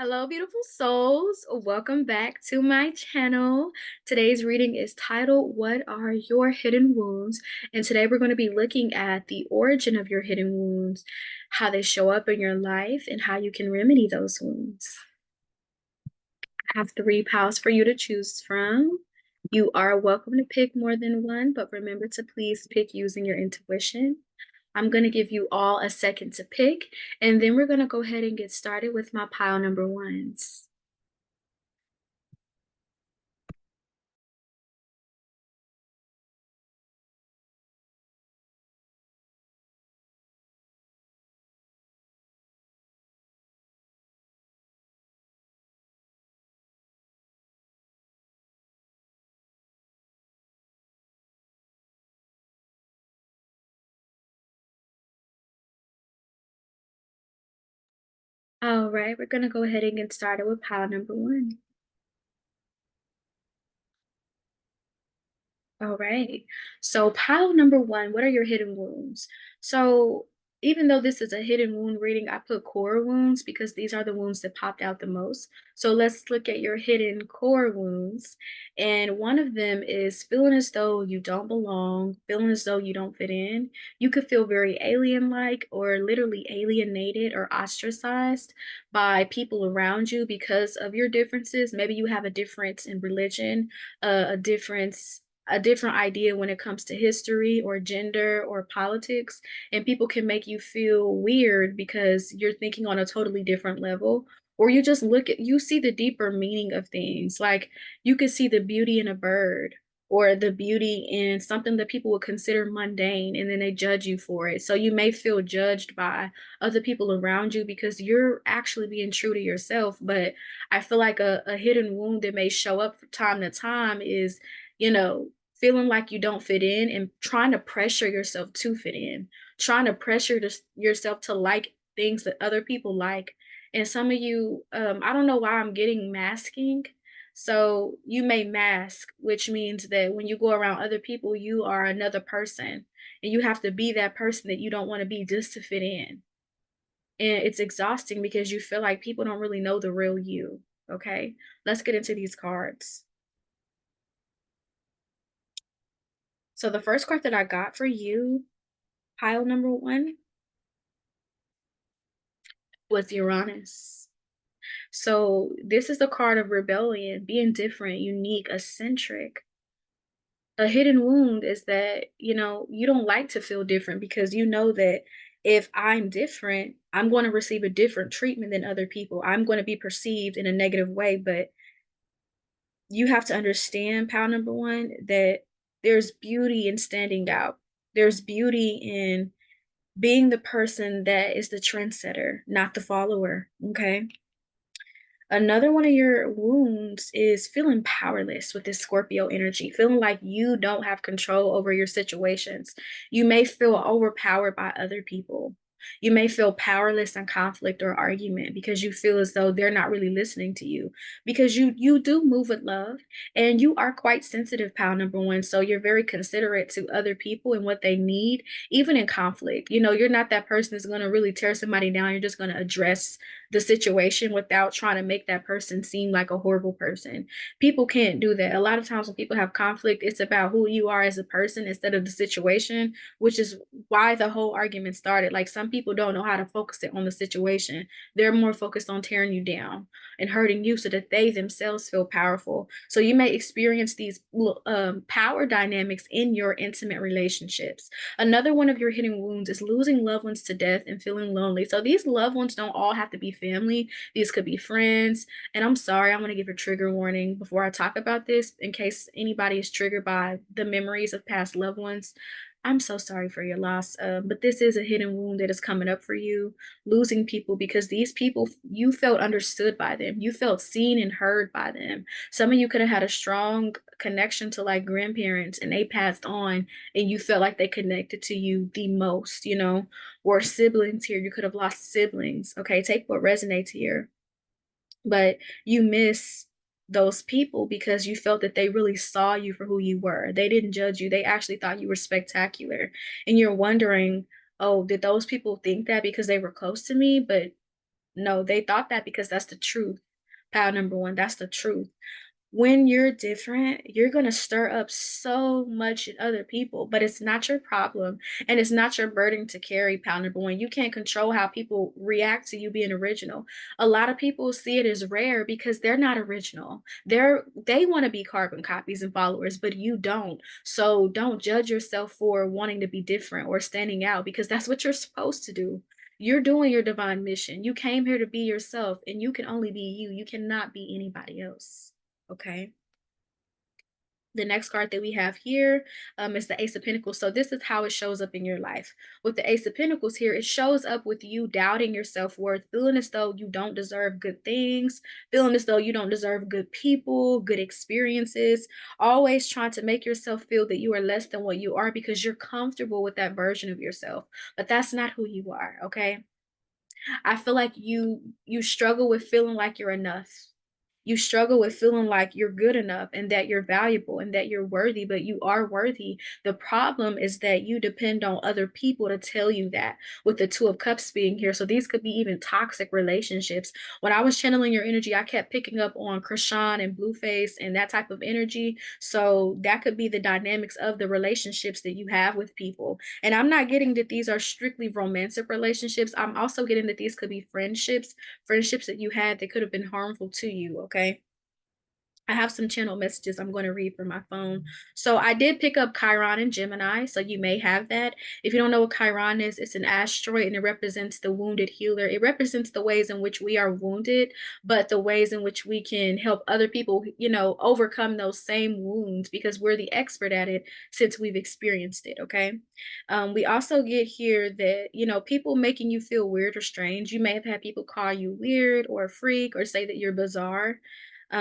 Hello, beautiful souls. Welcome back to my channel. Today's reading is titled, What Are Your Hidden Wounds? And today we're going to be looking at the origin of your hidden wounds, how they show up in your life, and how you can remedy those wounds. I have three piles for you to choose from. You are welcome to pick more than one, but remember to please pick using your intuition. I'm going to give you all a second to pick, and then we're going to go ahead and get started with my pile number ones. All right, we're going to go ahead and get started with pile number one. All right. So pile number one, what are your hidden wounds? So even though this is a hidden wound reading, I put core wounds because these are the wounds that popped out the most. So let's look at your hidden core wounds. And one of them is feeling as though you don't belong, feeling as though you don't fit in. You could feel very alien-like or literally alienated or ostracized by people around you because of your differences. Maybe you have a difference in religion, a different idea when it comes to history or gender or politics, and people can make you feel weird because you're thinking on a totally different level, or you see the deeper meaning of things. Like you could see the beauty in a bird or the beauty in something that people would consider mundane, and then they judge you for it. So you may feel judged by other people around you because you're actually being true to yourself. But I feel like a hidden wound that may show up from time to time is, you know, feeling like you don't fit in and trying to pressure yourself to fit in, trying to pressure yourself to like things that other people like. And some of you, I don't know why I'm getting masking. So you may mask, which means that when you go around other people, you are another person and you have to be that person that you don't want to be just to fit in. And it's exhausting because you feel like people don't really know the real you. Okay, let's get into these cards. So the first card that I got for you, pile number one, was Uranus. So this is the card of rebellion, being different, unique, eccentric. A hidden wound is that, you don't like to feel different because you know that if I'm different, I'm going to receive a different treatment than other people. I'm going to be perceived in a negative way, but you have to understand, pile number one, that there's beauty in standing out. There's beauty in being the person that is the trendsetter, not the follower. Okay. Another one of your wounds is feeling powerless with this Scorpio energy, feeling like you don't have control over your situations. You may feel overpowered by other people. You may feel powerless in conflict or argument because you feel as though they're not really listening to you, because you do move with love and you are quite sensitive, pile number one. So you're very considerate to other people and what they need, even in conflict. You're not that person that's going to really tear somebody down. You're just going to address the situation without trying to make that person seem like a horrible person. People can't do that. A lot of times when people have conflict, it's about who you are as a person instead of the situation, which is why the whole argument started. Like some people don't know how to focus it on the situation. They're more focused on tearing you down and hurting you so that they themselves feel powerful. So you may experience these power dynamics in your intimate relationships. Another one of your hidden wounds is losing loved ones to death and feeling lonely. So these loved ones don't all have to be family. These could be friends. And I'm sorry, I'm going to give a trigger warning before I talk about this in case anybody is triggered by the memories of past loved ones. I'm so sorry for your loss. But this is a hidden wound that is coming up for you, losing people because these people, you felt understood by them. You felt seen and heard by them. Some of you could have had a strong connection to like grandparents and they passed on and you felt like they connected to you the most, or siblings here. You could have lost siblings. Okay, take what resonates here. But you miss those people because you felt that they really saw you for who you were. They didn't judge you. They actually thought you were spectacular. And you're wondering, oh, did those people think that because they were close to me? But No, they thought that because that's the truth. Pile number one, that's the truth. When you're different, you're gonna stir up so much in other people, but it's not your problem and it's not your burden to carry, pal number one. You can't control how people react to you being original. A lot of people see it as rare because they're not original. They want to be carbon copies and followers, but you don't. So don't judge yourself for wanting to be different or standing out because that's what you're supposed to do. You're doing your divine mission. You came here to be yourself and you can only be you. You cannot be anybody else. Okay. The next card that we have here is the Ace of Pentacles. So this is how it shows up in your life. With the Ace of Pentacles here, it shows up with you doubting your self-worth, feeling as though you don't deserve good things, feeling as though you don't deserve good people, good experiences, always trying to make yourself feel that you are less than what you are because you're comfortable with that version of yourself. But that's not who you are, okay? I feel like you struggle with feeling like you're enough. You struggle with feeling like you're good enough and that you're valuable and that you're worthy, but you are worthy. The problem is that you depend on other people to tell you that, with the Two of Cups being here. So these could be even toxic relationships. When I was channeling your energy, I kept picking up on Krishan and Blueface and that type of energy. So that could be the dynamics of the relationships that you have with people. And I'm not getting that these are strictly romantic relationships. I'm also getting that these could be friendships that you had that could have been harmful to you, okay? I have some channel messages I'm going to read from my phone. So I did pick up Chiron and Gemini, so you may have that. If you don't know what Chiron is, it's an asteroid and it represents the wounded healer. It represents the ways in which we are wounded, but the ways in which we can help other people, overcome those same wounds because we're the expert at it since we've experienced it, okay? We also get here that, people making you feel weird or strange. You may have had people call you weird or a freak or say that you're bizarre.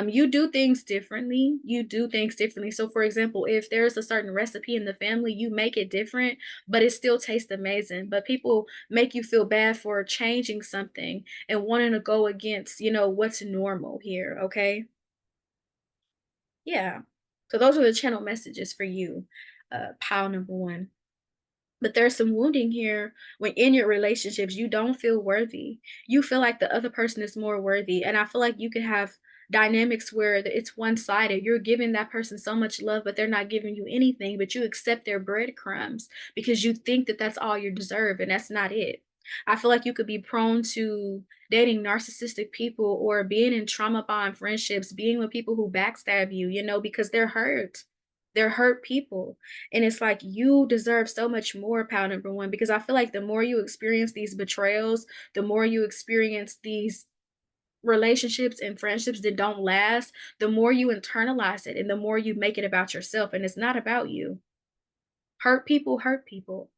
You do things differently. You do things differently. So, for example, if there's a certain recipe in the family, you make it different, but it still tastes amazing. But people make you feel bad for changing something and wanting to go against, what's normal here. Okay. Yeah. So, those are the channel messages for you, pile number one. But there's some wounding here when in your relationships, you don't feel worthy. You feel like the other person is more worthy. And I feel like you could have dynamics where it's one sided. You're giving that person so much love, but they're not giving you anything, but you accept their breadcrumbs because you think that that's all you deserve. And that's not it. I feel like you could be prone to dating narcissistic people or being in trauma bond friendships, being with people who backstab you, because they're hurt. They're hurt people. And it's like you deserve so much more, pal number one, because I feel like the more you experience these betrayals, the more you experience these relationships and friendships that don't last, the more you internalize it and the more you make it about yourself. And it's not about you. Hurt people.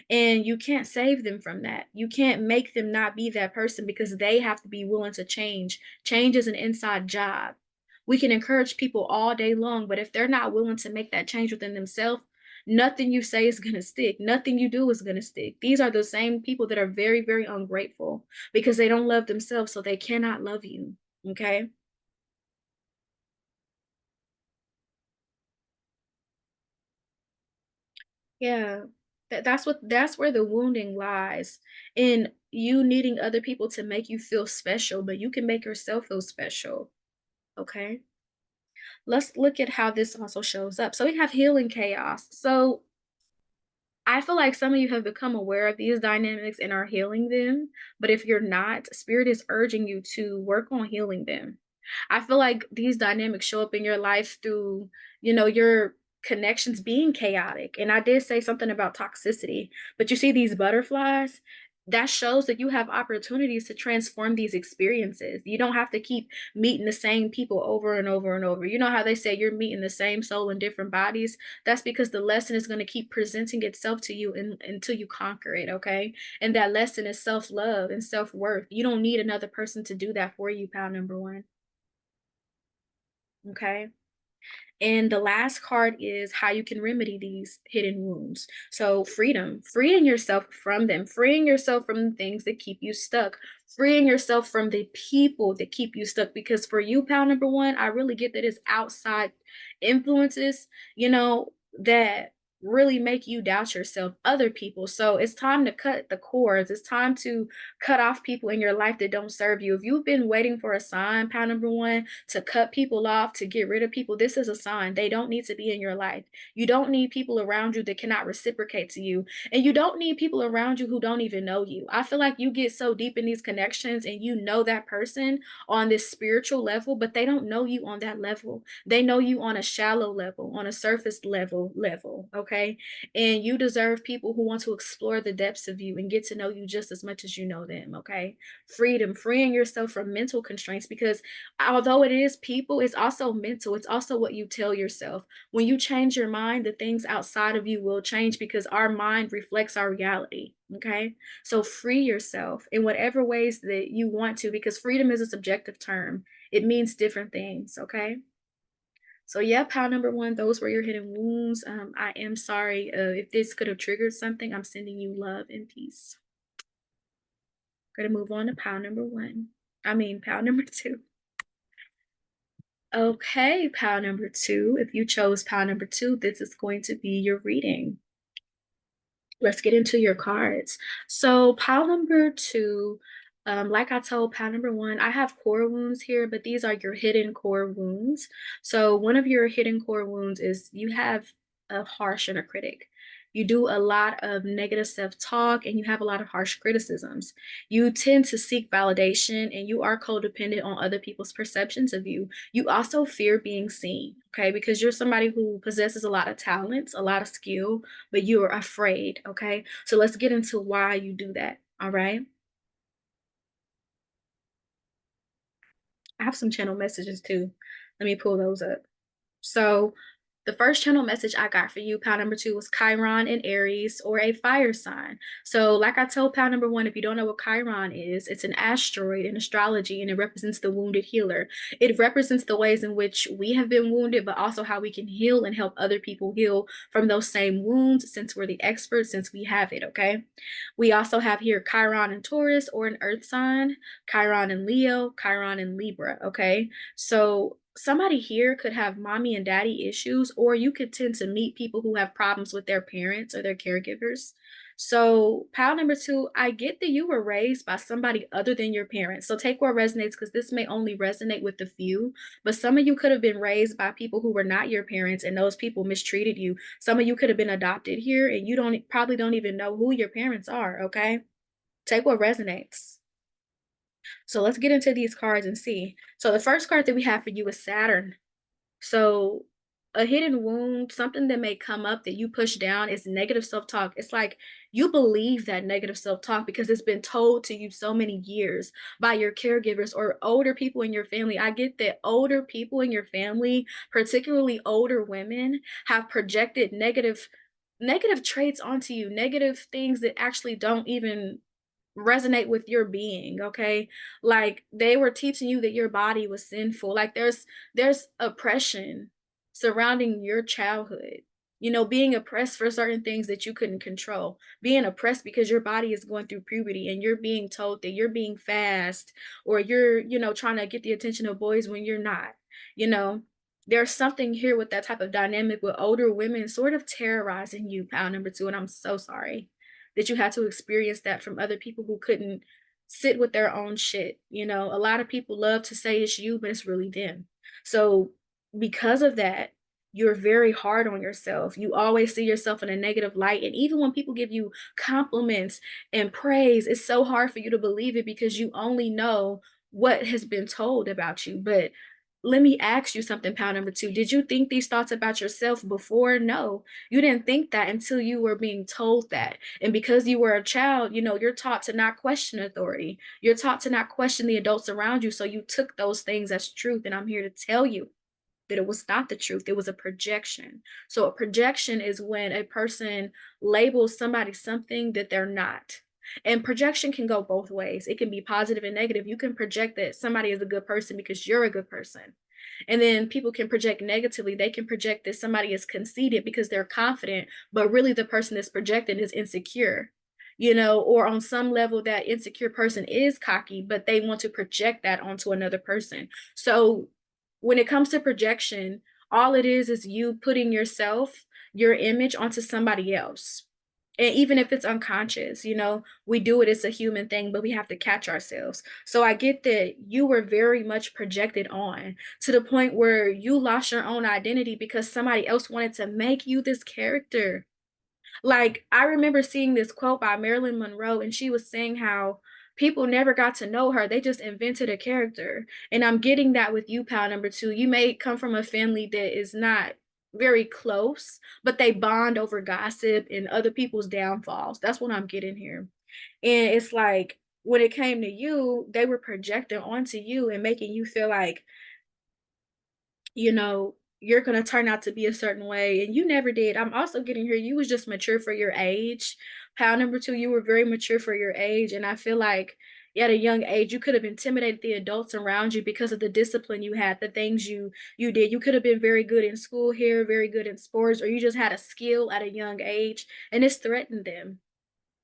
And you can't save them from that. You can't make them not be that person because they have to be willing to change. Change is an inside job. We can encourage people all day long, but if they're not willing to make that change within themselves, nothing you say is going to stick. Nothing you do is going to stick. These are the same people that are very, very ungrateful because they don't love themselves, so they cannot love you. Okay. Yeah. That's where the wounding lies in you needing other people to make you feel special, but you can make yourself feel special. Okay. Let's look at how this also shows up. So we have healing chaos. So I feel like some of you have become aware of these dynamics and are healing them. But if you're not, Spirit is urging you to work on healing them. I feel like these dynamics show up in your life through, your connections being chaotic. And I did say something about toxicity, but you see these butterflies, that shows that you have opportunities to transform these experiences. You don't have to keep meeting the same people over and over and over. You know how they say you're meeting the same soul in different bodies? That's because the lesson is going to keep presenting itself to you until you conquer it, okay? And that lesson is self-love and self-worth. You don't need another person to do that for you, pal number one. Okay. And the last card is how you can remedy these hidden wounds. So, freedom, freeing yourself from them, freeing yourself from the things that keep you stuck, freeing yourself from the people that keep you stuck. Because for you, pal number one, I really get that it's outside influences, that really make you doubt yourself, other people. So it's time to cut the cords. It's time to cut off people in your life that don't serve you. If you've been waiting for a sign, pound number one, to cut people off, to get rid of people, this is a sign. They don't need to be in your life. You don't need people around you that cannot reciprocate to you. And you don't need people around you who don't even know you. I feel like you get so deep in these connections and you know that person on this spiritual level, but they don't know you on that level. They know you on a shallow level, on a surface level, okay? And you deserve people who want to explore the depths of you and get to know you just as much as you know them, okay? Freedom, freeing yourself from mental constraints, because although it is people, it's also mental. It's also what you tell yourself. When you change your mind, the things outside of you will change because our mind reflects our reality, okay? So free yourself in whatever ways that you want to, because freedom is a subjective term. It means different things, okay? So yeah, pile number one, those were your hidden wounds. I am sorry if this could have triggered something. I'm sending you love and peace. Gonna move on to pile number one. I mean, pile number two. Okay, pile number two. If you chose pile number two, this is going to be your reading. Let's get into your cards. So pile number two, like I told pile number one, I have core wounds here, but these are your hidden core wounds. So one of your hidden core wounds is you have a harsh inner critic. You do a lot of negative self-talk and you have a lot of harsh criticisms. You tend to seek validation and you are codependent on other people's perceptions of you. You also fear being seen, okay? Because you're somebody who possesses a lot of talents, a lot of skill, but you are afraid, okay? So let's get into why you do that, all right? I have some channel messages too. Let me pull those up. So the first channel message I got for you, pile number two, was Chiron in Aries, or a fire sign. So like I told pile number one, if you don't know what Chiron is, it's an asteroid in astrology and it represents the wounded healer. It represents the ways in which we have been wounded, but also how we can heal and help other people heal from those same wounds, since we're the experts, since we have it, okay? We also have here Chiron in Taurus, or an earth sign, Chiron in Leo, Chiron in Libra, okay? So somebody here could have mommy and daddy issues, or you could tend to meet people who have problems with their parents or their caregivers. So, pile number two, I get that you were raised by somebody other than your parents. So, take what resonates, because this may only resonate with the few, but some of you could have been raised by people who were not your parents, and those people mistreated you. Some of you could have been adopted here, and you don't probably don't even know who your parents are, okay? Take what resonates. So let's get into these cards and see. So the first card that we have for you is Saturn. So a hidden wound, something that may come up that you push down, is negative self-talk. It's like you believe that negative self-talk because it's been told to you so many years by your caregivers or older people in your family. I get that older people in your family, particularly older women, have projected negative traits onto you, negative things that actually don't even resonate with your being, okay? Like they were teaching you that your body was sinful. Like there's oppression surrounding your childhood. You know, being oppressed for certain things that you couldn't control. Being oppressed because your body is going through puberty and you're being told that you're being fast, or you're, trying to get the attention of boys when you're not. You know, there's something here with that type of dynamic with older women sort of terrorizing you, pile number two, and I'm so sorry that you had to experience that from other people who couldn't sit with their own shit. You know, a lot of people love to say it's you, but it's really them. So because of that, you're very hard on yourself. You always see yourself in a negative light. And even when people give you compliments and praise, it's so hard for you to believe it because you only know what has been told about you. But let me ask you something, pal number two. Did you think these thoughts about yourself before? No, you didn't think that until you were being told that. And because you were a child, you're taught to not question authority. You're taught to not question the adults around you. So you took those things as truth. And I'm here to tell you that it was not the truth. It was a projection. So a projection is when a person labels somebody something that they're not. And projection can go both ways. It can be positive and negative. You can project that somebody is a good person because you're a good person. And then people can project negatively. They can project that somebody is conceited because they're confident, but really the person that's projecting is insecure. Or on some level, that insecure person is cocky, but they want to project that onto another person. So when it comes to projection, all it is you putting yourself, your image onto somebody else. And even if it's unconscious, we do it, it's a human thing, but we have to catch ourselves. So I get that you were very much projected on to the point where you lost your own identity because somebody else wanted to make you this character. Like, I remember seeing this quote by Marilyn Monroe, and she was saying how people never got to know her. They just invented a character. And I'm getting that with you, pal number two. You may come from a family that is not very close, but they bond over gossip and other people's downfalls. That's what I'm getting here. And it's like when it came to you, they were projecting onto you and making you feel like you're gonna turn out to be a certain way, and you never did. I'm also getting here, you was just mature for your age. Pile number 2, you were very mature for your age, and I feel like at a young age, you could have intimidated the adults around you because of the discipline you had, the things you did. You could have been very good in school here, very good in sports, or you just had a skill at a young age, and it's threatened them.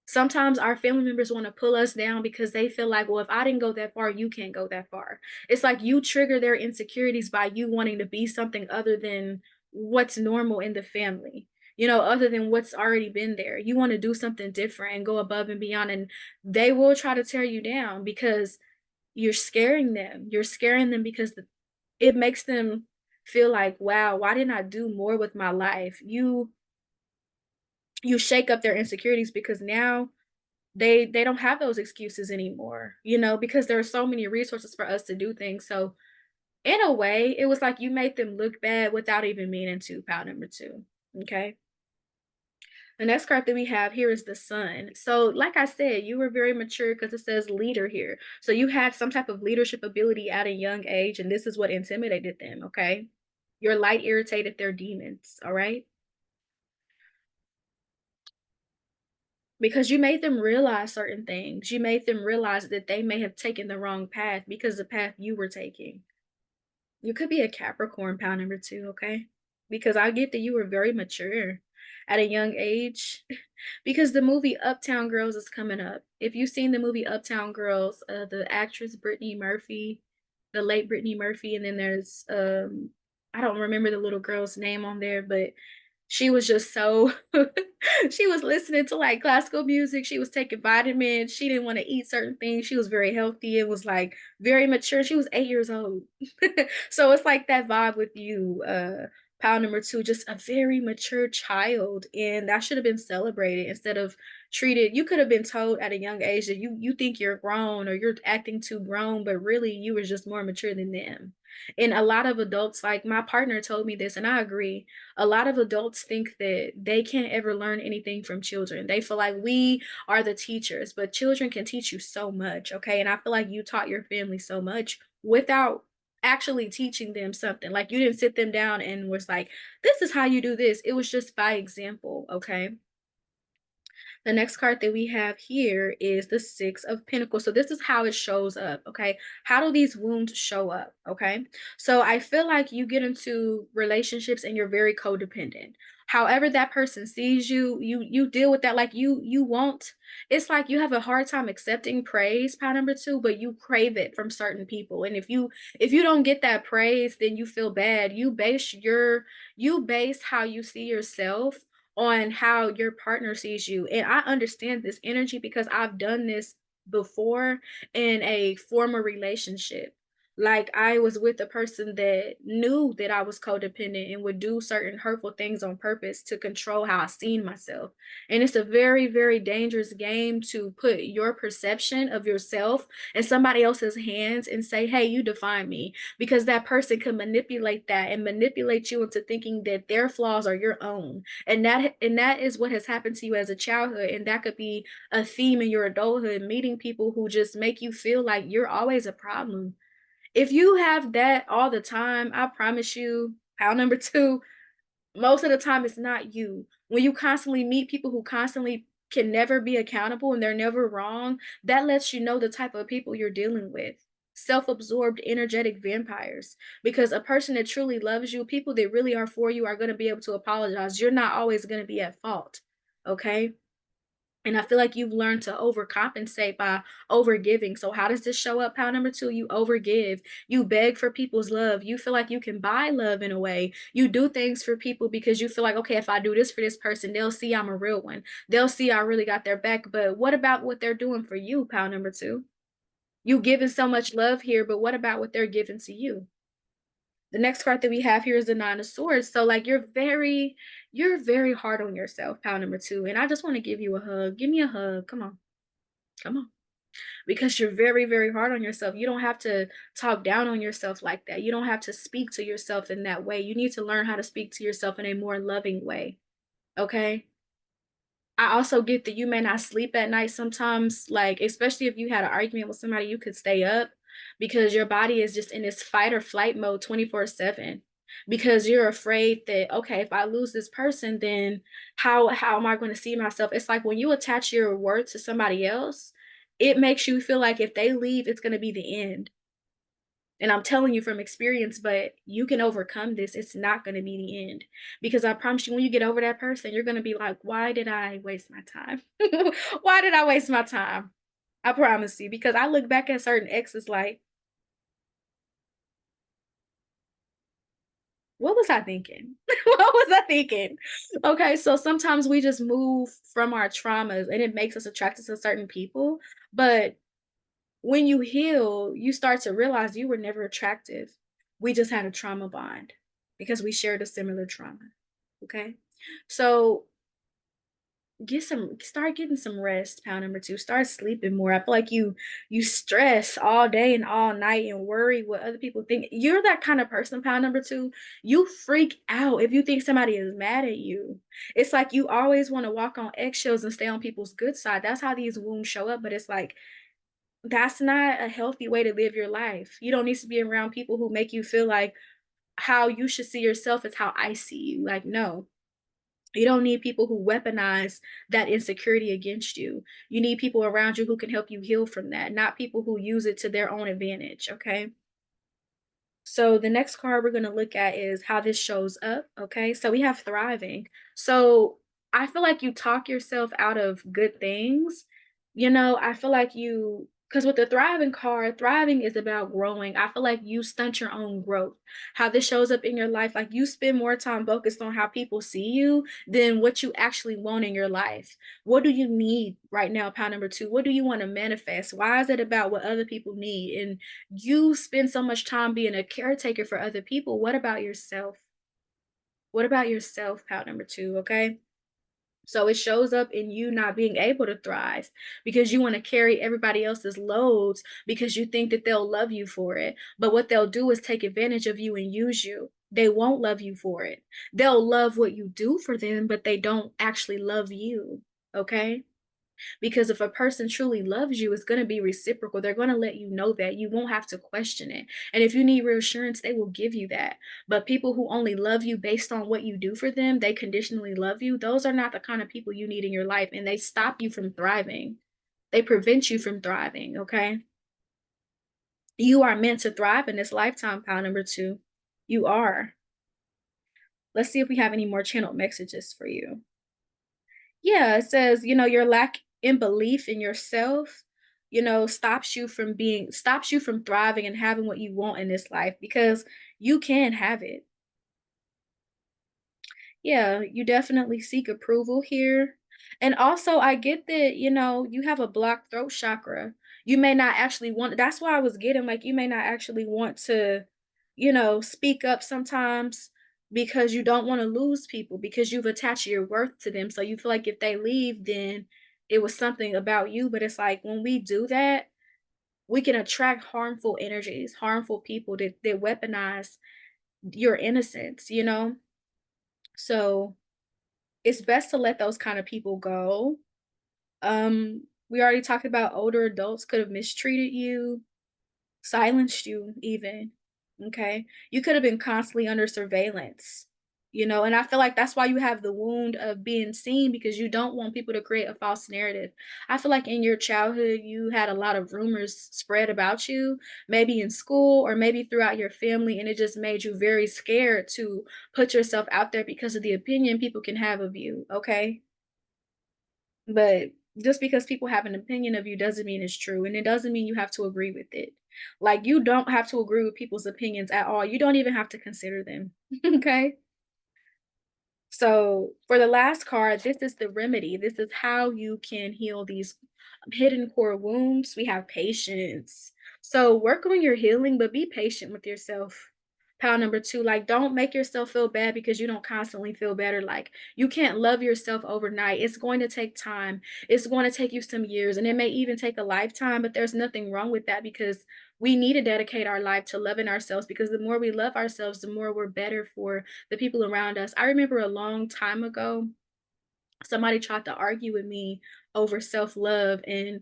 Sometimes our family members wanna pull us down because they feel like, "Well, if I didn't go that far, you can't go that far." It's like you trigger their insecurities by you wanting to be something other than what's normal in the family, other than what's already been there. You wanna do something different and go above and beyond, and they will try to tear you down because you're scaring them. You're scaring them because it makes them feel like, "Wow, why didn't I do more with my life?" You shake up their insecurities because now they don't have those excuses anymore, because there are so many resources for us to do things. So in a way, it was like you made them look bad without even meaning to, pile number 2. Okay. The next card that we have here is the sun. So, like I said, you were very mature because it says leader here. So you had some type of leadership ability at a young age, and this is what intimidated them. Okay. Your light irritated their demons. All right. Because you made them realize certain things. You made them realize that they may have taken the wrong path because the path you were taking. You could be a Capricorn, pile number 2, okay? Because I get that you were very mature at a young age. Because the movie Uptown Girls is coming up. If you've seen the movie Uptown Girls, the actress Brittany Murphy, the late Brittany Murphy, and then there's I don't remember the little girl's name on there, but she was just so she was listening to, like, classical music, she was taking vitamins, she didn't wanna eat certain things, she was very healthy, it was, like, very mature, she was 8 years old. So it's like that vibe with you, pile number 2, just a very mature child, and that should have been celebrated instead of treated. You could have been told at a young age that you think you're grown or you're acting too grown, but really you were just more mature than them. And a lot of adults, like my partner told me this, and I agree, a lot of adults think that they can't ever learn anything from children. They feel like we are the teachers, but children can teach you so much, okay? And I feel like you taught your family so much without actually teaching them something. Like you didn't sit them down and was like, this is how you do this. It was just by example, okay? The next card that we have here is the Six of Pentacles. So this is how it shows up, okay? How do these wounds show up, okay? So I feel like you get into relationships and you're very codependent. However that person sees you, you deal with that like you won't. It's like you have a hard time accepting praise, pile number 2, but you crave it from certain people. And if you don't get that praise, then you feel bad. You base how you see yourself on how your partner sees you. And I understand this energy because I've done this before in a former relationship. Like I was with a person that knew that I was codependent and would do certain hurtful things on purpose to control how I seen myself. And it's a very, very dangerous game to put your perception of yourself in somebody else's hands and say, hey, you define me, because that person can manipulate that and manipulate you into thinking that their flaws are your own, and that is what has happened to you as a childhood, and that could be a theme in your adulthood, meeting people who just make you feel like you're always a problem. If you have that all the time, I promise you, pile number 2, most of the time it's not you. When you constantly meet people who constantly can never be accountable and they're never wrong, that lets you know the type of people you're dealing with. Self-absorbed, energetic vampires. Because a person that truly loves you, people that really are for you are going to be able to apologize. You're not always going to be at fault. Okay? And I feel like you've learned to overcompensate by overgiving. So how does this show up? Pound number 2, you overgive. You beg for people's love. You feel like you can buy love in a way. You do things for people because you feel like, okay, if I do this for this person, they'll see I'm a real one. They'll see I really got their back. But what about what they're doing for you, pound number 2? You giving so much love here, but what about what they're giving to you? The next card that we have here is the Nine of Swords. So like you're very hard on yourself, pound number 2. And I just want to give you a hug. Give me a hug. Come on. Come on. Because you're very, very hard on yourself. You don't have to talk down on yourself like that. You don't have to speak to yourself in that way. You need to learn how to speak to yourself in a more loving way. Okay? I also get that you may not sleep at night sometimes, like, especially if you had an argument with somebody, you could stay up because your body is just in this fight or flight mode 24/7 because you're afraid that, okay, if I lose this person, then how am I going to see myself? It's like when you attach your worth to somebody else, it makes you feel like if they leave, it's going to be the end. And I'm telling you from experience, but you can overcome this. It's not going to be the end because I promise you, when you get over that person, you're going to be like, why did I waste my time? Why did I waste my time? I promise you, because I look back at certain exes like, what was I thinking? What was I thinking? Okay, so sometimes we just move from our traumas and it makes us attracted to certain people. But when you heal, you start to realize you were never attractive. We just had a trauma bond because we shared a similar trauma. Okay. So start getting some rest, pound number 2. Start sleeping more. I feel like you stress all day and all night and worry what other people think. You're that kind of person, pound number 2. You freak out if you think somebody is mad at you. It's like you always want to walk on eggshells and stay on people's good side. That's how these wounds show up. But it's like that's not a healthy way to live your life. You don't need to be around people who make you feel like how you should see yourself is how I see you. Like, no. You don't need people who weaponize that insecurity against you. You need people around you who can help you heal from that, not people who use it to their own advantage, okay? So the next card we're going to look at is how this shows up. Okay. So we have thriving. So I feel like you talk yourself out of good things. I feel like because with the thriving card, thriving is about growing. I feel like you stunt your own growth. How this shows up in your life, like you spend more time focused on how people see you than what you actually want in your life. What do you need right now, pound number 2? What do you want to manifest? Why is it about what other people need? And you spend so much time being a caretaker for other people. What about yourself? What about yourself, pound number 2? Okay. So it shows up in you not being able to thrive because you want to carry everybody else's loads because you think that they'll love you for it. But what they'll do is take advantage of you and use you. They won't love you for it. They'll love what you do for them, but they don't actually love you. Okay. Because if a person truly loves you, it's going to be reciprocal. They're going to let you know that. You won't have to question it. And if you need reassurance, they will give you that. But people who only love you based on what you do for them, they conditionally love you, those are not the kind of people you need in your life. And they stop you from thriving, they prevent you from thriving. Okay. You are meant to thrive in this lifetime, pound number 2. You are. Let's see if we have any more channeled messages for you. Yeah, it says, your lack in belief in yourself, stops you from thriving and having what you want in this life because you can have it. Yeah, you definitely seek approval here. And also, I get that, you have a blocked throat chakra. You may not actually want, that's why I was getting like, you may not actually want to, speak up sometimes because you don't want to lose people because you've attached your worth to them. So you feel like if they leave, then it was something about you. But it's like when we do that, we can attract harmful energies, harmful people that weaponize your innocence. So it's best to let those kind of people go. We already talked about older adults could have mistreated you, silenced you even. Okay. You could have been constantly under surveillance, and I feel like that's why you have the wound of being seen because you don't want people to create a false narrative. I feel like in your childhood, you had a lot of rumors spread about you, maybe in school or maybe throughout your family, and it just made you very scared to put yourself out there because of the opinion people can have of you. Okay. But Just because people have an opinion of you doesn't mean it's true, and it doesn't mean you have to agree with it. Like, you don't have to agree with people's opinions at all. You don't even have to consider them. Okay? So, for the last card, this is the remedy. This is how you can heal these hidden core wounds. We have patience. So, work on your healing, but be patient with yourself. Pile number two, like, don't make yourself feel bad because you don't constantly feel better. Like, you can't love yourself overnight. It's going to take time, it's going to take you some years, and it may even take a lifetime, but there's nothing wrong with that because we need to dedicate our life to loving ourselves because the more we love ourselves, the more we're better for the people around us. I remember a long time ago, somebody tried to argue with me over self-love, and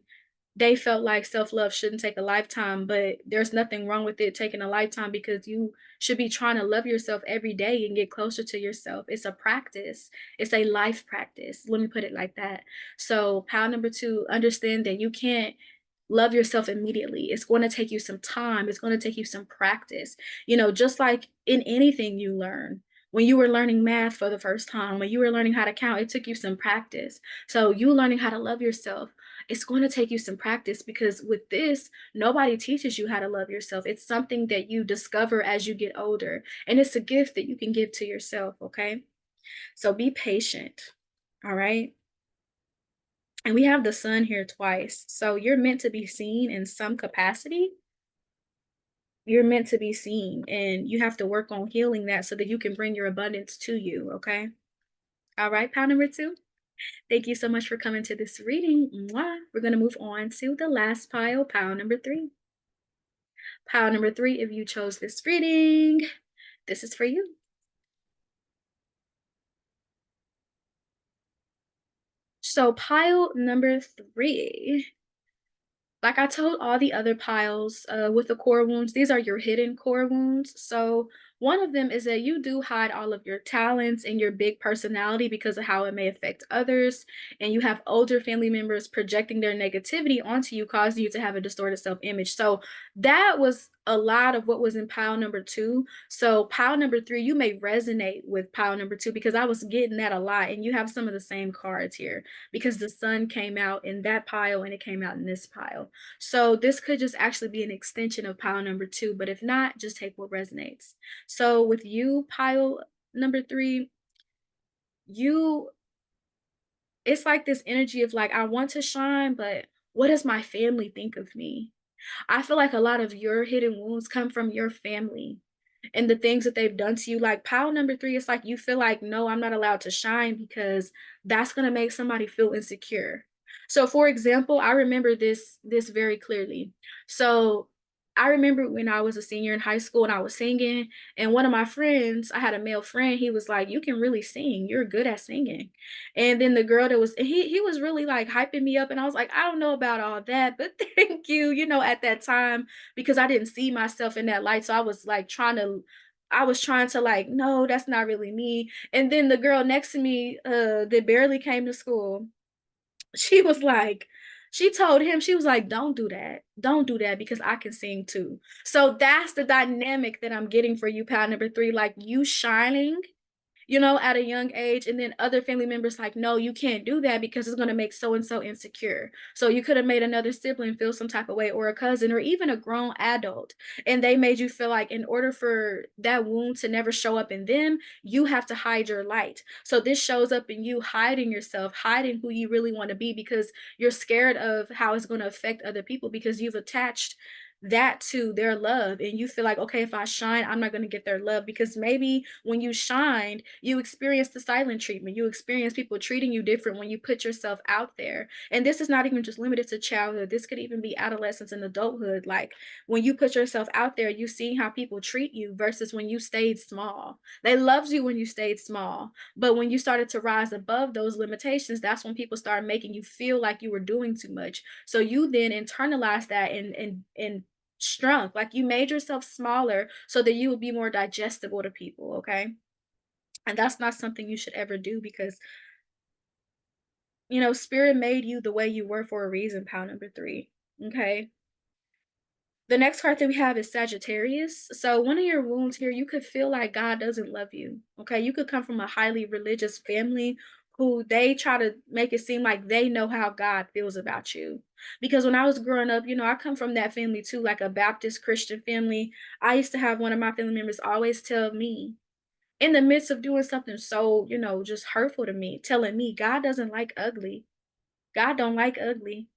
they felt like self-love shouldn't take a lifetime, but there's nothing wrong with it taking a lifetime because you should be trying to love yourself every day and get closer to yourself. It's a practice. It's a life practice. Let me put it like that. So, pile number two, understand that you can't love yourself immediately. It's going to take you some time. It's going to take you some practice. Just like in anything you learn. When you were learning math for the first time, when you were learning how to count, it took you some practice. So, you learning how to love yourself, it's going to take you some practice because with this, nobody teaches you how to love yourself. It's something that you discover as you get older, and it's a gift that you can give to yourself. Okay. So, be patient. All right. And we have the sun here twice. So you're meant to be seen in some capacity. You're meant to be seen, and you have to work on healing that so that you can bring your abundance to you. Okay. All right, pile number two. Thank you so much for coming to this reading. Mwah. We're going to move on to the last pile, pile number three. Pile number three, if you chose this reading, this is for you. So, pile number three, like I told all the other piles with the core wounds, these are your hidden core wounds. So, one of them is that you do hide all of your talents and your big personality because of how it may affect others. And you have older family members projecting their negativity onto you, causing you to have a distorted self image. So, that was a lot of what was in pile number two. So, pile number three, you may resonate with pile number two because I was getting that a lot. And you have some of the same cards here because the sun came out in that pile and it came out in this pile. So this could just actually be an extension of pile number two, but if not, just take what resonates. So with you, pile number three, you it's like this energy of like, I want to shine, but what does my family think of me? I feel like a lot of your hidden wounds come from your family and the things that they've done to you. Like pile number three, it's like you feel like, no, I'm not allowed to shine because that's gonna make somebody feel insecure. So for example, I remember this very clearly. So I remember when I was a senior in high school and I was singing, and one of my friends, I had a male friend, he was like, you can really sing. You're good at singing. And then the girl that was he was really like hyping me up, and I was like, I don't know about all that, but thank you, at that time because I didn't see myself in that light. So I was trying to like, no, that's not really me. And then the girl next to me that barely came to school, she was like, she told him, she was like, don't do that. Don't do that because I can sing too. So that's the dynamic that I'm getting for you, pal number three. Like you shining at a young age, and then other family members like, no, you can't do that because it's going to make so and so insecure. So you could have made another sibling feel some type of way, or a cousin, or even a grown adult, and they made you feel like in order for that wound to never show up in them, you have to hide your light. So this shows up in you hiding yourself, hiding who you really want to be because you're scared of how it's going to affect other people because you've attached that to their love, and you feel like, okay, if I shine, I'm not going to get their love because maybe when you shined, you experience the silent treatment, you experience people treating you different when you put yourself out there. And this is not even just limited to childhood, this could even be adolescence and adulthood. Like when you put yourself out there, you see how people treat you versus when you stayed small. They loved you when you stayed small, but when you started to rise above those limitations, that's when people started making you feel like you were doing too much. So you then internalized that and shrunk, like you made yourself smaller so that you would be more digestible to people. Okay. And that's not something you should ever do because spirit made you the way you were for a reason, pal number three. Okay. The next card that we have is Sagittarius. So one of your wounds here, you could feel like God doesn't love you. Okay. You could come from a highly religious family who they try to make it seem like they know how God feels about you. Because when I was growing up, I come from that family too, like a Baptist Christian family. I used to have one of my family members always tell me, in the midst of doing something so, just hurtful to me, telling me God doesn't like ugly. God don't like ugly.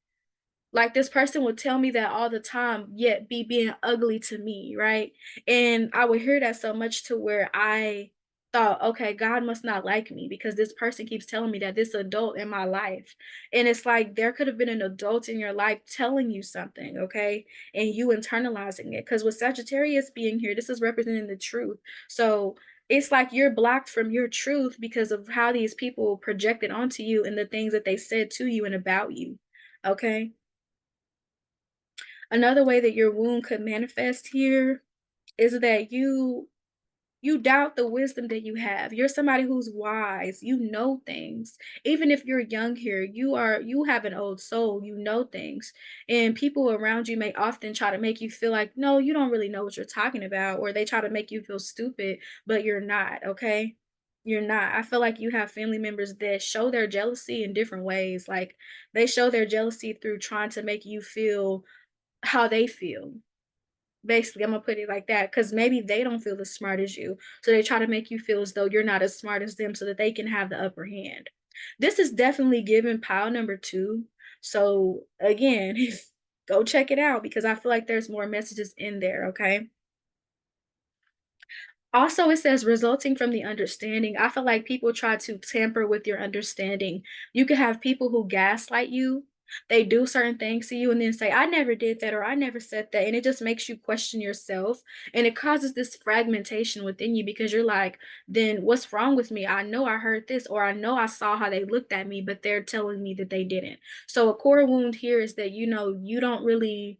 Like, this person would tell me that all the time, yet be being ugly to me, right? And I would hear that so much to where I thought, okay, God must not like me because this person keeps telling me that, this adult in my life. And it's like there could have been an adult in your life telling you something, okay? And you internalizing it. Because with Sagittarius being here, this is representing the truth. So it's like you're blocked from your truth because of how these people projected onto you and the things that they said to you and about you. Okay. Another way that your wound could manifest here is that you doubt the wisdom that you have. You're somebody who's wise. You know things. Even if you're young here, you have an old soul. You know things. And people around you may often try to make you feel like, no, you don't really know what you're talking about, or they try to make you feel stupid, but you're not, okay? You're not. I feel like you have family members that show their jealousy in different ways. Like they show their jealousy through trying to make you feel how they feel. Basically, I'm gonna put it like that, because maybe they don't feel as smart as you, so they try to make you feel as though you're not as smart as them so that they can have the upper hand. This is definitely given pile number 2. So again, go check it out because I feel like there's more messages in there, okay? Also, it says resulting from the understanding. I feel like people try to tamper with your understanding. You could have people who gaslight you. They do certain things to you and then say, I never did that or I never said that. And it just makes you question yourself. And it causes this fragmentation within you because you're like, then what's wrong with me? I know I heard this or I know I saw how they looked at me, but they're telling me that they didn't. So a core wound here is that, you don't really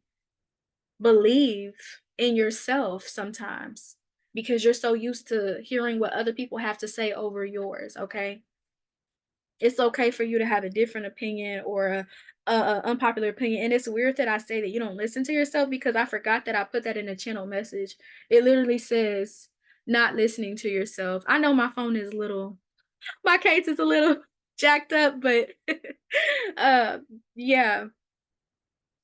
believe in yourself sometimes because you're so used to hearing what other people have to say over yours, okay? It's okay for you to have a different opinion or a unpopular opinion. And it's weird that I say that you don't listen to yourself because I forgot that I put that in a channel message. It literally says not listening to yourself. I know my phone is little, my case is a little jacked up, but uh yeah,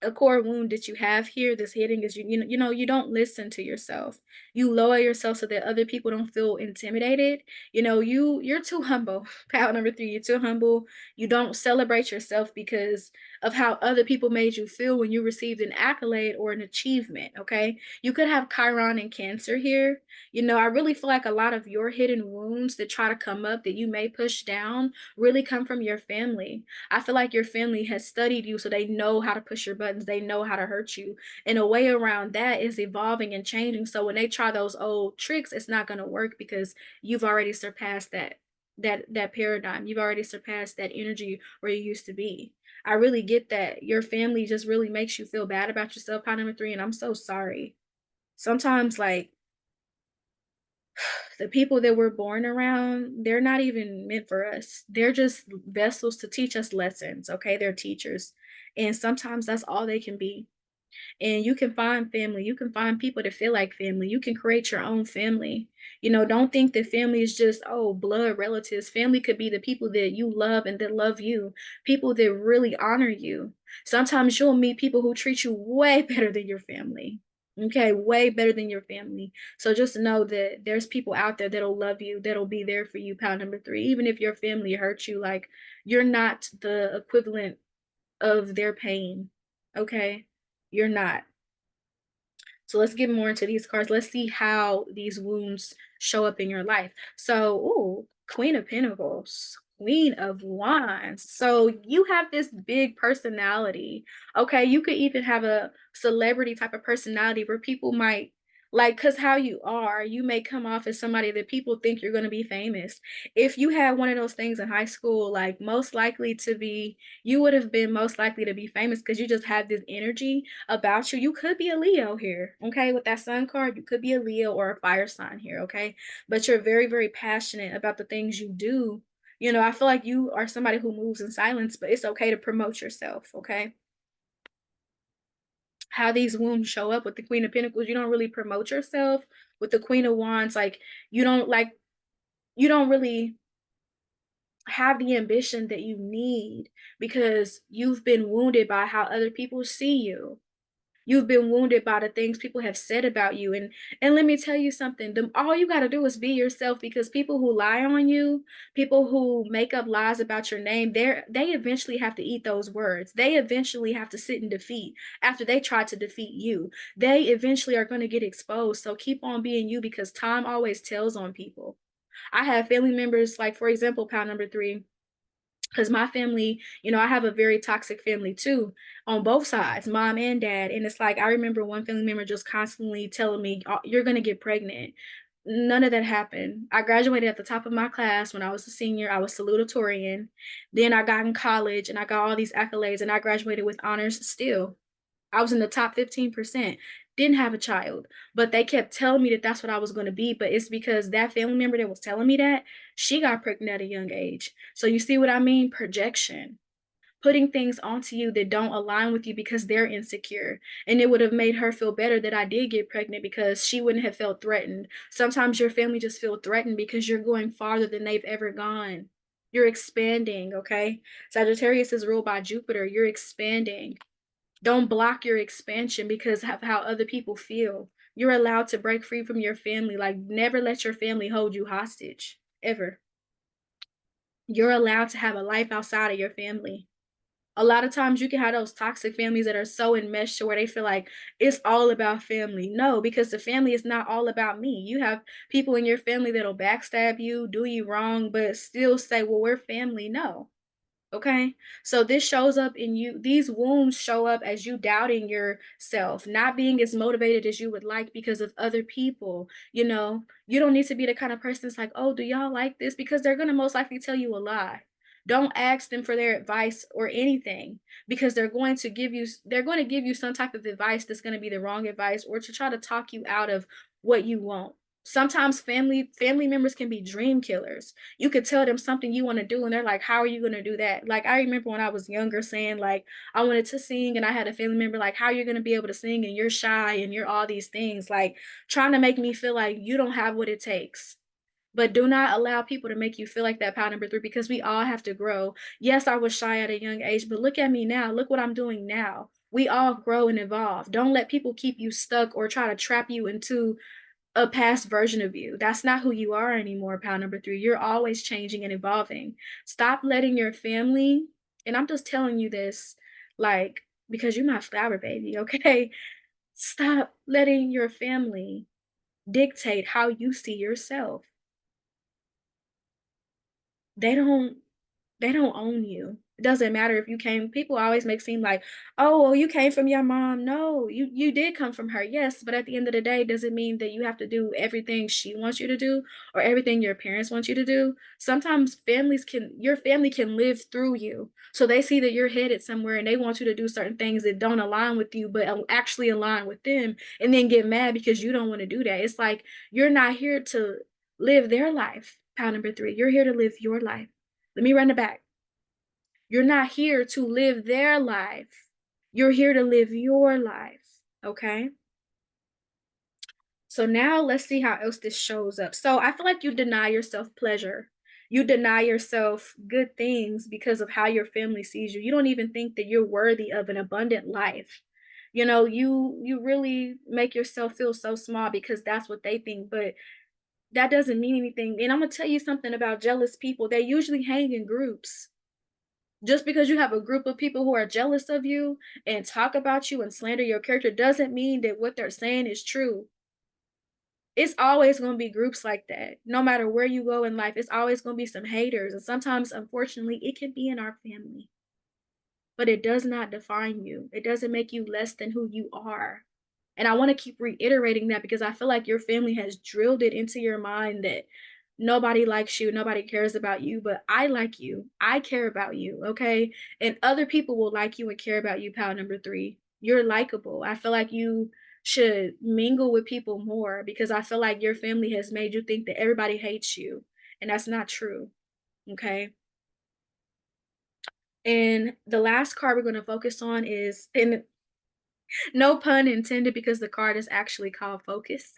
a core wound that you have here that's hitting is you don't listen to yourself. You lower yourself so that other people don't feel intimidated. You're too humble. Power number 3, you're too humble. You don't celebrate yourself because of how other people made you feel when you received an accolade or an achievement, okay? You could have Chiron and Cancer here. I really feel like a lot of your hidden wounds that try to come up that you may push down really come from your family. I feel like your family has studied you so they know how to push your buttons, they know how to hurt you. And a way around that is evolving and changing. So when they try those old tricks, it's not going to work because you've already surpassed that paradigm. You've already surpassed that energy where you used to be. I really get that. Your family just really makes you feel bad about yourself, part number 3, and I'm so sorry. Sometimes like the people that we're born around, they're not even meant for us. They're just vessels to teach us lessons, okay? They're teachers. And sometimes that's all they can be. And you can find family. You can find people that feel like family. You can create your own family. Don't think that family is just, oh, blood relatives. Family could be the people that you love and that love you, people that really honor you. Sometimes you'll meet people who treat you way better than your family. Okay, way better than your family. So just know that there's people out there that'll love you, that'll be there for you, pound number 3. Even if your family hurts you, like you're not the equivalent of their pain. Okay? You're not. So let's get more into these cards. Let's see how these wounds show up in your life. So, ooh, Queen of Pentacles, Queen of Wands. So you have this big personality. Okay, you could even have a celebrity type of personality where people might like, because how you are, you may come off as somebody that people think you're going to be famous. If you had one of those things in high school, like most likely to be, you would have been most likely to be famous because you just have this energy about you. You could be a Leo here, okay? With that sun card, you could be a Leo or a fire sign here, okay? But you're very, very passionate about the things you do. I feel like you are somebody who moves in silence, but it's okay to promote yourself, okay? How these wounds show up with the Queen of Pentacles, you don't really promote yourself. With the Queen of Wands, like you don't really have the ambition that you need because you've been wounded by how other people see you. You've been wounded by the things people have said about you, and let me tell you something, all you gotta do is be yourself because people who lie on you, people who make up lies about your name, they eventually have to eat those words. They eventually have to sit in defeat after they try to defeat you. They eventually are gonna get exposed, so keep on being you because time always tells on people. I have family members, like, for example, Pound Number 3, because my family, I have a very toxic family too, on both sides, mom and dad. And it's like, I remember one family member just constantly telling me, You're going to get pregnant." None of that happened. I graduated at the top of my class when I was a senior. I was salutatorian. Then I got in college and I got all these accolades and I graduated with honors still. I was in the top 15%. Didn't have a child, but they kept telling me that that's what I was going to be. But it's because that family member that was telling me that, she got pregnant at a young age. So you see what I mean? Projection. Putting things onto you that don't align with you because they're insecure. And it would have made her feel better that I did get pregnant because she wouldn't have felt threatened. Sometimes your family just feel threatened because you're going farther than they've ever gone. You're expanding, okay? Sagittarius is ruled by Jupiter. You're expanding. Don't block your expansion because of how other people feel. You're allowed to break free from your family. Like, never let your family hold you hostage, ever. You're allowed to have a life outside of your family. A lot of times you can have those toxic families that are so enmeshed to where they feel like it's all about family. No, because the family is not all about me. You have people in your family that'll backstab you, do you wrong, but still say, well, we're family. No. Okay. So this shows up in you. These wounds show up as you doubting yourself, not being as motivated as you would like because of other people. You don't need to be the kind of person that's like, oh, do y'all like this? Because they're going to most likely tell you a lie. Don't ask them for their advice or anything because they're going to give you some type of advice that's going to be the wrong advice or to try to talk you out of what you want. Sometimes family members can be dream killers. You could tell them something you want to do and they're like, how are you going to do that? Like, I remember when I was younger saying like I wanted to sing and I had a family member like, how are you going to be able to sing and you're shy and you're all these things, like trying to make me feel like you don't have what it takes. But do not allow people to make you feel like that, Pound Number 3, because we all have to grow. Yes, I was shy at a young age, but look at me now. Look what I'm doing now. We all grow and evolve. Don't let people keep you stuck or try to trap you into a past version of you. That's not who you are anymore, Pound Number 3. You're always changing and evolving. Stop letting your family, and I'm just telling you this, like, because you're my flower baby, okay? Stop letting your family dictate how you see yourself. They don't They don't own you. It doesn't matter if you came people always make seem like, "Oh, well, you came from your mom." No, you did come from her, yes, but at the end of the day, does it mean that you have to do everything she wants you to do or everything your parents want you to do? Sometimes your family can live through you. So they see that you're headed somewhere and they want you to do certain things that don't align with you, but actually align with them, and then get mad because you don't want to do that. It's like you're not here to live their life, Pound Number 3. You're here to live your life. Let me run it back. You're not here to live their life. You're here to live your life. Okay. So now let's see how else this shows up. So I feel like you deny yourself pleasure. You deny yourself good things because of how your family sees you. You don't even think that you're worthy of an abundant life. You really make yourself feel so small because that's what they think, but that doesn't mean anything. And I'm gonna tell you something about jealous people. They usually hang in groups. Just because you have a group of people who are jealous of you and talk about you and slander your character doesn't mean that what they're saying is true. It's always going to be groups like that. No matter where you go in life, it's always going to be some haters. And sometimes, unfortunately, it can be in our family, but it does not define you. It doesn't make you less than who you are. And I want to keep reiterating that because I feel like your family has drilled it into your mind that nobody likes you, nobody cares about you, but I like you. I care about you, okay? And other people will like you and care about you, Pound Number 3. You're likable. I feel like you should mingle with people more because I feel like your family has made you think that everybody hates you, and that's not true, okay? And the last card we're going to focus on is, and No pun intended because the card is actually called Focus.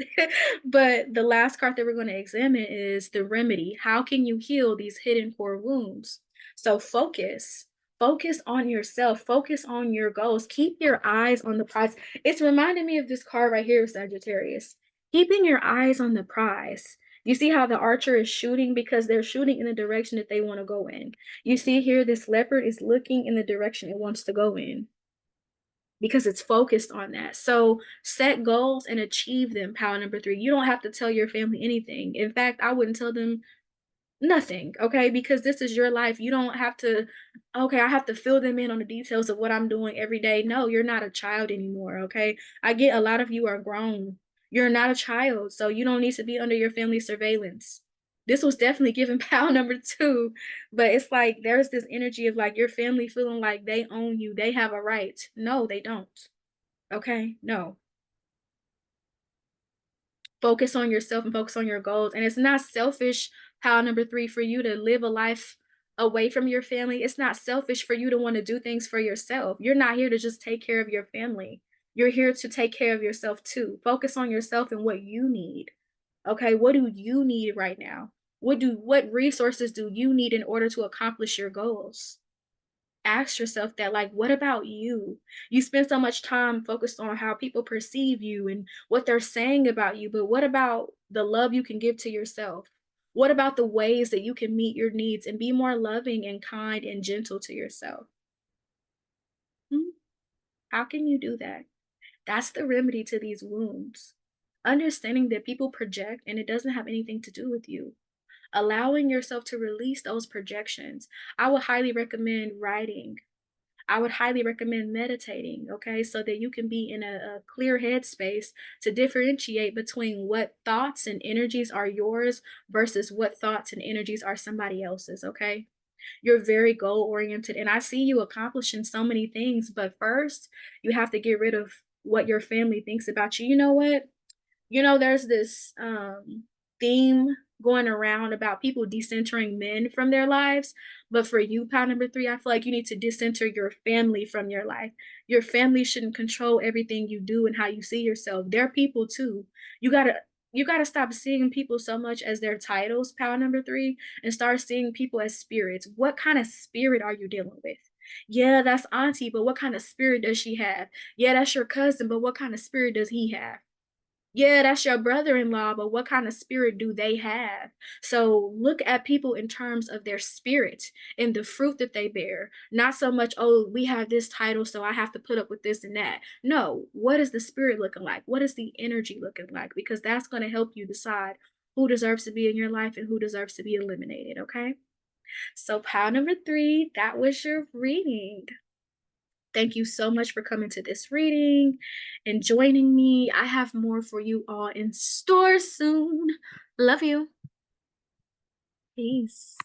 But the last card that we're going to examine is the remedy. How can you heal these hidden core wounds? So focus. Focus on yourself. Focus on your goals. Keep your eyes on the prize. It's reminding me of this card right here, Sagittarius. Keeping your eyes on the prize. You see how the archer is shooting because they're shooting in the direction that they want to go in. You see here, this leopard is looking in the direction it wants to go in because it's focused on that. So set goals and achieve them. Power number three. You don't have to tell your family anything. In fact, I wouldn't tell them nothing, okay? Because this is your life. You don't have to, okay, I have to fill them in on the details of what I'm doing every day. No, you're not a child anymore, okay? I get a lot of you are grown. You're not a child, so you don't need to be under your family's surveillance. This was definitely given power number two, but it's like there's this energy of like your family feeling like they own you, they have a right. No, they don't. Okay? No. Focus on yourself and focus on your goals. And it's not selfish, pile number three, for you to live a life away from your family. It's not selfish for you to want to do things for yourself. You're not here to just take care of your family. You're here to take care of yourself too. Focus on yourself and what you need. Okay, what do you need right now? What resources do you need in order to accomplish your goals? Ask yourself that, like, what about you? You spend so much time focused on how people perceive you and what they're saying about you, but what about the love you can give to yourself? What about the ways that you can meet your needs and be more loving and kind and gentle to yourself? Hmm? How can you do that? That's the remedy to these wounds. Understanding that people project and it doesn't have anything to do with you. Allowing yourself to release those projections. I would highly recommend writing. I would highly recommend meditating, okay, so that you can be in a clear headspace to differentiate between what thoughts and energies are yours versus what thoughts and energies are somebody else's, okay? You're very goal oriented, and I see you accomplishing so many things, but first, you have to get rid of what your family thinks about you. You know what? There's this theme going around about people decentering men from their lives. But for you, pile number three, I feel like you need to decenter your family from your life. Your family shouldn't control everything you do and how you see yourself. They're people too. You gotta you gotta stop seeing people so much as their titles, pile number three, and start seeing people as spirits. What kind of spirit are you dealing with? Yeah, that's auntie, but what kind of spirit does she have? Yeah, that's your cousin, but what kind of spirit does he have? Yeah, that's your brother-in-law, but what kind of spirit do they have? So look at people in terms of their spirit and the fruit that they bear. Not so much, oh, we have this title, so I have to put up with this and that. No, what is the spirit looking like? What is the energy looking like? Because that's going to help you decide who deserves to be in your life and who deserves to be eliminated, okay? So pile number three, that was your reading. Thank you so much for coming to this reading and joining me. I have more for you all in store soon. Love you. Peace.